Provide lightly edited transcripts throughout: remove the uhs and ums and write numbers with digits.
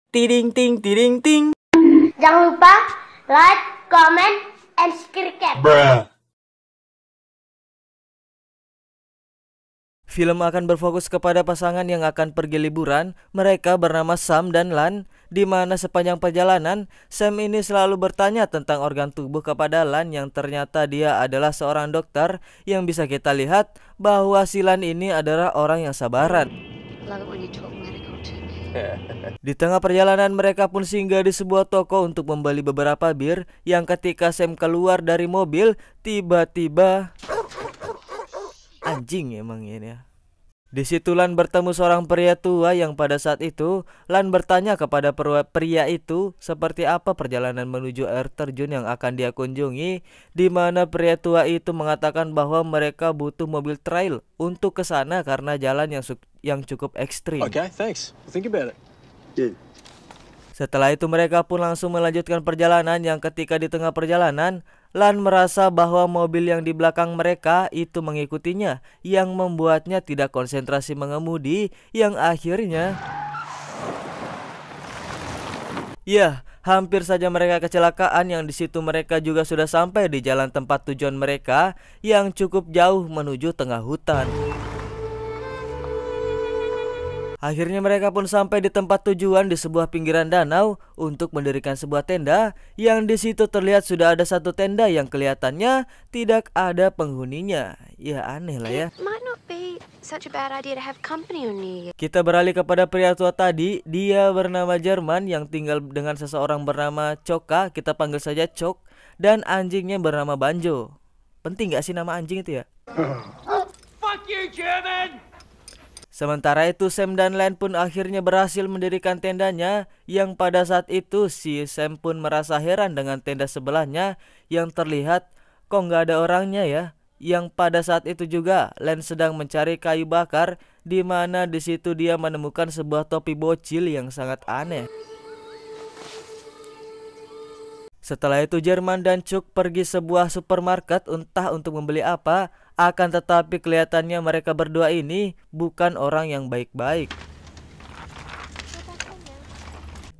Tiding ting tiding ting. Jangan lupa like, comment, and subscribe. Film akan berfokus kepada pasangan yang akan pergi liburan. Mereka bernama Sam dan Lan, di mana sepanjang perjalanan Sam ini selalu bertanya tentang organ tubuh kepada Lan yang ternyata dia adalah seorang dokter yang bisa kita lihat bahwa si Lan ini adalah orang yang sabaran. Di tengah perjalanan mereka pun singgah di sebuah toko untuk membeli beberapa bir yang ketika Sam keluar dari mobil tiba-tiba anjing emang ini ya. Di situ Lan bertemu seorang pria tua yang pada saat itu Lan bertanya kepada pria itu seperti apa perjalanan menuju air terjun yang akan dia kunjungi, di mana pria tua itu mengatakan bahwa mereka butuh mobil trail untuk ke sana karena jalan yang cukup ekstrim. Okay, thanks. Think about it. Yeah. Setelah itu mereka pun langsung melanjutkan perjalanan yang ketika di tengah perjalanan Lan merasa bahwa mobil yang di belakang mereka itu mengikutinya yang membuatnya tidak konsentrasi mengemudi yang akhirnya hampir saja mereka kecelakaan yang di situ mereka juga sudah sampai di jalan tempat tujuan mereka yang cukup jauh menuju tengah hutan. Akhirnya mereka pun sampai di tempat tujuan di sebuah pinggiran danau untuk mendirikan sebuah tenda yang di situ terlihat sudah ada satu tenda yang kelihatannya tidak ada penghuninya. Ya aneh lah ya. Kita beralih kepada pria tua tadi. Dia bernama Jerman yang tinggal dengan seseorang bernama Coka. Kita panggil saja Cok. Dan anjingnya bernama Banjo. Penting gak sih nama anjing itu ya? Fuck you, German! Sementara itu Sam dan Lan pun akhirnya berhasil mendirikan tendanya yang pada saat itu si Sam pun merasa heran dengan tenda sebelahnya yang terlihat kok nggak ada orangnya ya. Yang pada saat itu juga Lan sedang mencari kayu bakar di mana di situ dia menemukan sebuah topi bocil yang sangat aneh. Setelah itu Jerman dan Cuk pergi sebuah supermarket entah untuk membeli apa, akan tetapi kelihatannya mereka berdua ini bukan orang yang baik-baik.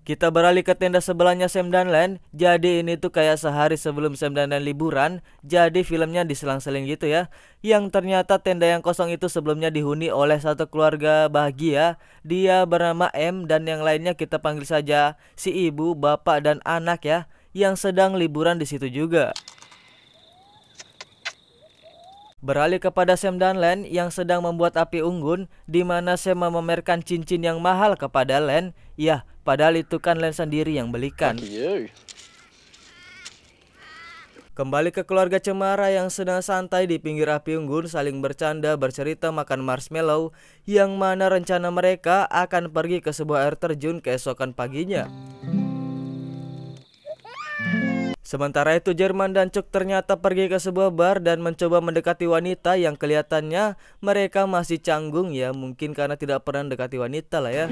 Kita beralih ke tenda sebelahnya Sam dan Lan. Jadi ini tuh kayak sehari sebelum Sam dan Lan liburan. Jadi filmnya diselang-seling gitu ya. Yang ternyata tenda yang kosong itu sebelumnya dihuni oleh satu keluarga bahagia. Dia bernama M dan yang lainnya kita panggil saja si ibu, bapak dan anak ya, yang sedang liburan di situ juga. Beralih kepada Sam dan Lan yang sedang membuat api unggun, di mana Sam memamerkan cincin yang mahal kepada Lan. Ya, padahal itu kan Lan sendiri yang belikan. Kembali ke keluarga Cemara yang sedang santai di pinggir api unggun saling bercanda bercerita makan marshmallow, yang mana rencana mereka akan pergi ke sebuah air terjun keesokan paginya. Sementara itu Jerman dan Cuk ternyata pergi ke sebuah bar dan mencoba mendekati wanita yang kelihatannya mereka masih canggung ya, mungkin karena tidak pernah mendekati wanita lah ya.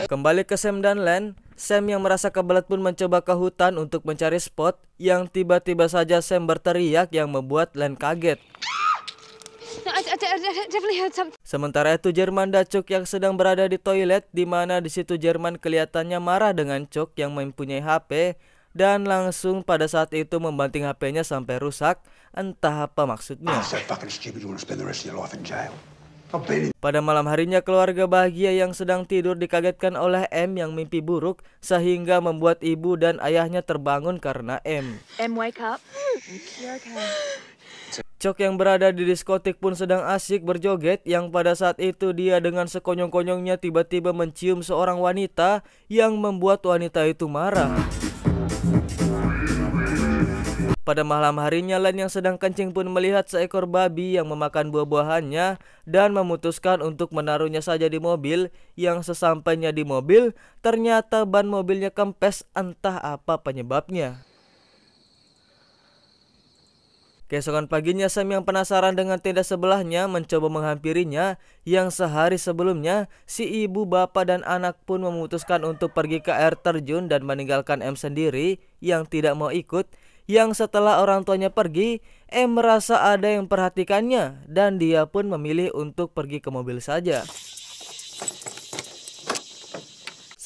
Kembali ke Sam dan Lan. Sam yang merasa kebelet pun mencoba ke hutan untuk mencari spot yang tiba-tiba saja Sam berteriak yang membuat Lan kaget. Sementara itu Jerman dan Cuk yang sedang berada di toilet, di mana di situ Jerman kelihatannya marah dengan Cuk yang mempunyai HP dan langsung pada saat itu membanting HP-nya sampai rusak. Entah apa maksudnya. Pada malam harinya keluarga bahagia yang sedang tidur dikagetkan oleh M yang mimpi buruk sehingga membuat ibu dan ayahnya terbangun karena M. Wake up. You're okay. Cok yang berada di diskotik pun sedang asyik berjoget yang pada saat itu dia dengan sekonyong-konyongnya tiba-tiba mencium seorang wanita yang membuat wanita itu marah. Pada malam harinya Lan yang sedang kencing pun melihat seekor babi yang memakan buah-buahannya dan memutuskan untuk menaruhnya saja di mobil. Yang sesampainya di mobil ternyata ban mobilnya kempes, entah apa penyebabnya. Keesokan paginya Sam yang penasaran dengan tenda sebelahnya mencoba menghampirinya yang sehari sebelumnya si ibu, bapak dan anak pun memutuskan untuk pergi ke air terjun dan meninggalkan M sendiri yang tidak mau ikut. Yang setelah orang tuanya pergi, M merasa ada yang memperhatikannya dan dia pun memilih untuk pergi ke mobil saja.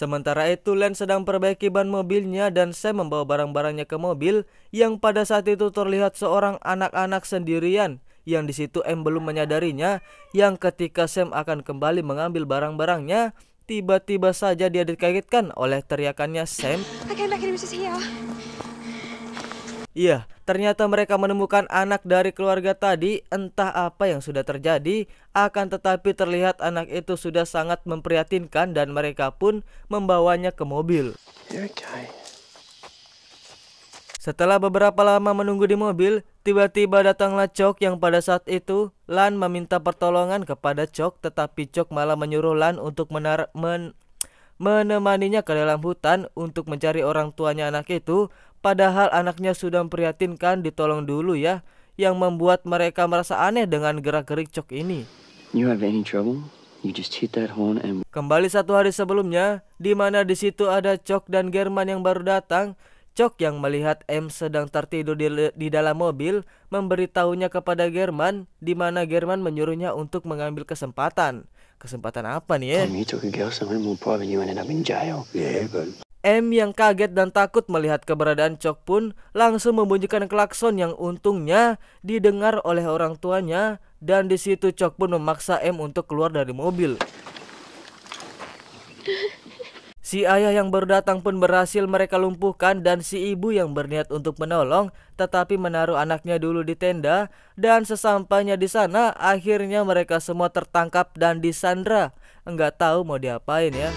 Sementara itu Len sedang perbaiki ban mobilnya dan Sam membawa barang-barangnya ke mobil yang pada saat itu terlihat seorang anak-anak sendirian yang di situ M belum menyadarinya yang ketika Sam akan kembali mengambil barang-barangnya tiba-tiba saja dia dikagetkan oleh teriakannya Sam. I came back and he was just here. Iya, ternyata mereka menemukan anak dari keluarga tadi. Entah apa yang sudah terjadi, akan tetapi terlihat anak itu sudah sangat memprihatinkan dan mereka pun membawanya ke mobil. Okay. Setelah beberapa lama menunggu di mobil, tiba-tiba datanglah Chok yang pada saat itu Lan meminta pertolongan kepada Chok, tetapi Chok malah menyuruh Lan untuk menemaninya ke dalam hutan untuk mencari orang tuanya anak itu. Padahal anaknya sudah memprihatinkan, ditolong dulu ya, yang membuat mereka merasa aneh dengan gerak-gerik Chok ini. You have any trouble? You just hit that horn and Kembali 1 hari sebelumnya, di mana di situ ada Chok dan German yang baru datang. Chok yang melihat M sedang tertidur di dalam mobil memberitahunya kepada German, di mana German menyuruhnya untuk mengambil kesempatan. Kesempatan apa nih ya? you took a girl somewhere more private, you ended up in jail. Yeah, but M yang kaget dan takut melihat keberadaan Chok pun langsung membunyikan klakson yang untungnya didengar oleh orang tuanya, dan di situ Chok pun memaksa M untuk keluar dari mobil. Si ayah yang baru datang pun berhasil mereka lumpuhkan dan si ibu yang berniat untuk menolong tetapi menaruh anaknya dulu di tenda, dan sesampainya di sana akhirnya mereka semua tertangkap dan disandra. Enggak tahu mau diapain ya.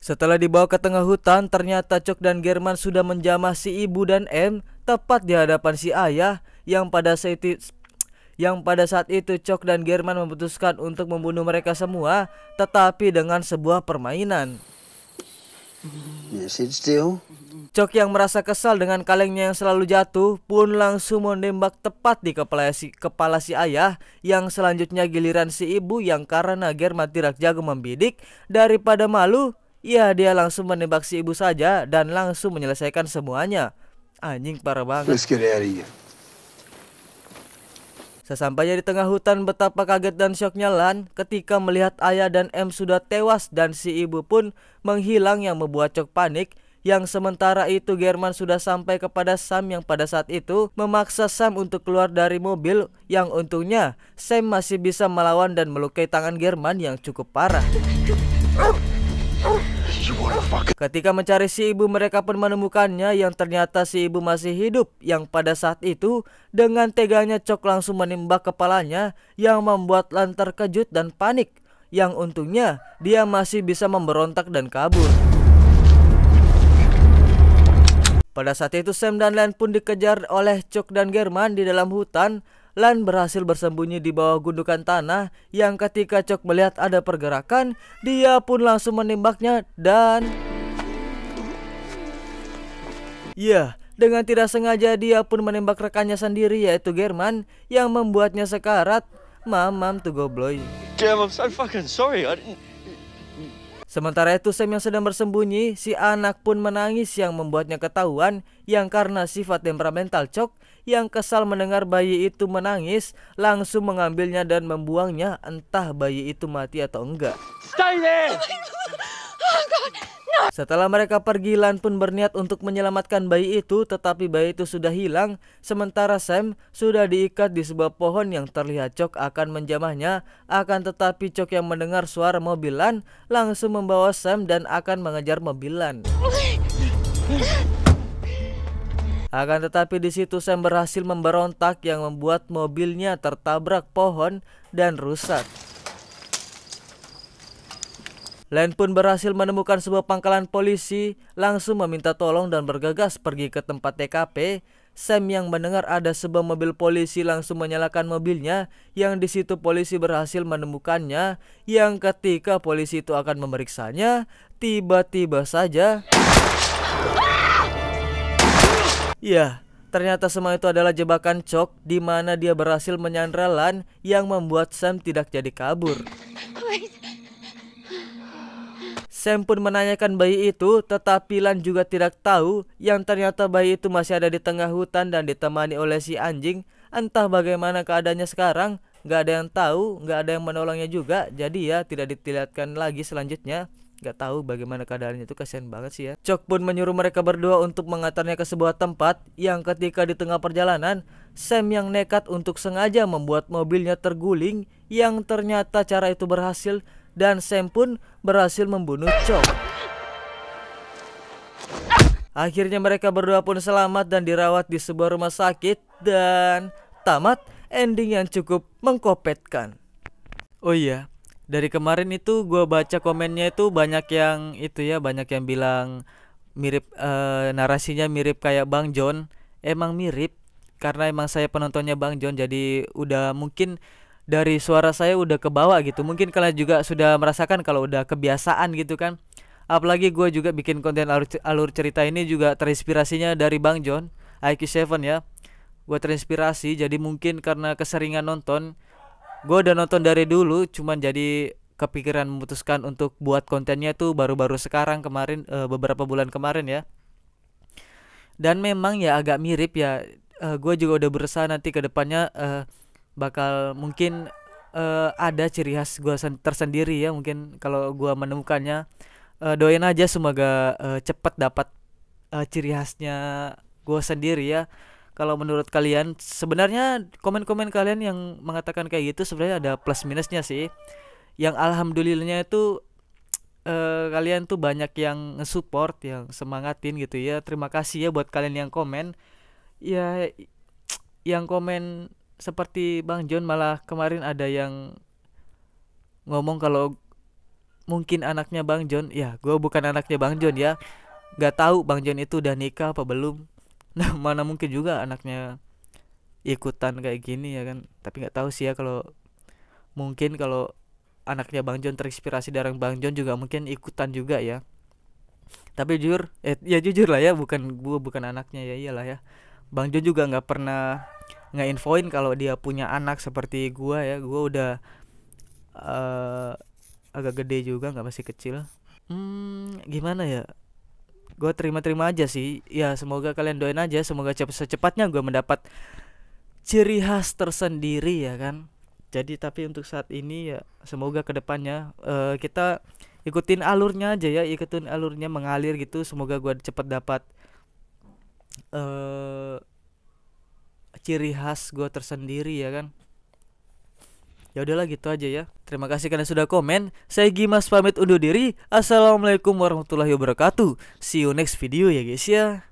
Setelah dibawa ke tengah hutan, ternyata Chok dan German sudah menjamah si ibu dan M tepat di hadapan si ayah yang pada saat itu Chok dan German memutuskan untuk membunuh mereka semua, tetapi dengan sebuah permainan. yeah, sit still. Chok yang merasa kesal dengan kalengnya yang selalu jatuh pun langsung menembak tepat di kepala si ayah, yang selanjutnya giliran si ibu yang karena German tidak jago membidik, daripada malu, ya dia langsung menembak si ibu saja dan langsung menyelesaikan semuanya. Anjing parah banget. Let's get out of here. Sesampainya di tengah hutan, betapa kaget dan syoknya Lan ketika melihat ayah dan M sudah tewas dan si ibu pun menghilang yang membuat Chok panik. Yang sementara itu German sudah sampai kepada Sam yang pada saat itu memaksa Sam untuk keluar dari mobil, yang untungnya Sam masih bisa melawan dan melukai tangan German yang cukup parah. Ketika mencari si ibu, mereka pun menemukannya yang ternyata si ibu masih hidup, yang pada saat itu dengan teganya Chok langsung menembak kepalanya yang membuat Lan terkejut dan panik, yang untungnya dia masih bisa memberontak dan kabur. Pada saat itu Sam dan Lan pun dikejar oleh Chok dan German di dalam hutan. Lan berhasil bersembunyi di bawah gundukan tanah, yang ketika Chok melihat ada pergerakan, dia pun langsung menembaknya dan dengan tidak sengaja dia pun menembak rekannya sendiri yaitu German, yang membuatnya sekarat. Mamam tuh gobloy. Damn, I'm so fucking sorry. I didn't. Sementara itu Sam yang sedang bersembunyi, si anak pun menangis yang membuatnya ketahuan, yang karena sifat temperamental Chok yang kesal mendengar bayi itu menangis, langsung mengambilnya dan membuangnya, entah bayi itu mati atau enggak. Stay there! Setelah mereka pergi, Lan pun berniat untuk menyelamatkan bayi itu, tetapi bayi itu sudah hilang. Sementara Sam sudah diikat di sebuah pohon yang terlihat Chok akan menjamahnya. Akan tetapi Chok yang mendengar suara mobil Lan langsung membawa Sam dan akan mengejar mobil Lan. Akan tetapi di situ Sam berhasil memberontak yang membuat mobilnya tertabrak pohon dan rusak. Lan pun berhasil menemukan sebuah pangkalan polisi, langsung meminta tolong dan bergegas pergi ke tempat TKP. Sam yang mendengar ada sebuah mobil polisi langsung menyalakan mobilnya, yang di situ polisi berhasil menemukannya, yang ketika polisi itu akan memeriksanya, tiba-tiba saja ternyata semua itu adalah jebakan Chok, di mana dia berhasil menyandra Lan yang membuat Sam tidak jadi kabur. Sam pun menanyakan bayi itu, tetapi Lan juga tidak tahu yang ternyata bayi itu masih ada di tengah hutan dan ditemani oleh si anjing. Entah bagaimana keadaannya sekarang, nggak ada yang tahu, nggak ada yang menolongnya juga. Jadi ya tidak dilihatkan lagi selanjutnya. Nggak tahu bagaimana keadaannya, itu kasihan banget sih ya. Chok pun menyuruh mereka berdua untuk mengantarnya ke sebuah tempat yang ketika di tengah perjalanan Sam yang nekat untuk sengaja membuat mobilnya terguling, yang ternyata cara itu berhasil dan Sam pun berhasil membunuh Chok. Akhirnya mereka berdua pun selamat dan dirawat di sebuah rumah sakit dan tamat ending yang cukup mengkopetkan. Oh iya, dari kemarin itu gue baca komennya itu banyak yang itu ya, banyak yang bilang mirip, narasinya mirip kayak Bang John. Emang mirip karena emang saya penontonnya Bang John, jadi udah mungkin dari suara saya udah kebawa gitu. Mungkin kalian juga sudah merasakan kalau udah kebiasaan gitu kan. Apalagi gue juga bikin konten alur cerita ini juga terinspirasinya dari Bang John IQ7 ya. Gue terinspirasi, jadi mungkin karena keseringan nonton, gue udah nonton dari dulu, cuman jadi kepikiran memutuskan untuk buat kontennya tuh baru-baru sekarang, kemarin, beberapa bulan kemarin ya. Dan memang ya agak mirip ya. Gue juga udah berusaha nanti ke depannya bakal mungkin ada ciri khas gue tersendiri ya, mungkin kalau gue menemukannya. Doain aja semoga cepat dapat ciri khasnya gue sendiri ya. Kalau menurut kalian, sebenarnya komen-komen kalian yang mengatakan kayak gitu sebenarnya ada plus minusnya sih. Yang alhamdulillahnya itu kalian tuh banyak yang nge-support, yang semangatin gitu ya. Terima kasih ya buat kalian yang komen. Ya yang komen seperti Bang John, malah kemarin ada yang ngomong kalau mungkin anaknya Bang John. Ya gue bukan anaknya Bang John ya, gak tahu Bang John itu udah nikah apa belum. Nah mana mungkin juga anaknya ikutan kayak gini ya kan. Tapi gak tahu sih ya, kalau mungkin kalau anaknya Bang John terinspirasi dari Bang John juga mungkin ikutan juga ya. Tapi jujur ya jujur lah ya, gue bukan anaknya ya, iyalah ya. Bang John juga gak pernah nge-infoin kalau dia punya anak seperti gue ya. Gue udah agak gede juga, nggak masih kecil. Gimana ya, gue terima aja sih ya. Semoga kalian doain aja, semoga secepatnya gue mendapat ciri khas tersendiri ya kan. Jadi tapi untuk saat ini ya semoga kedepannya kita ikutin alurnya aja ya, ikutin alurnya mengalir gitu. Semoga gue cepat dapat ciri khas gue tersendiri ya kan. Ya udahlah gitu aja ya. Terima kasih karena sudah komen. Saya Gimas pamit undur diri. Assalamualaikum warahmatullahi wabarakatuh. See you next video ya guys ya.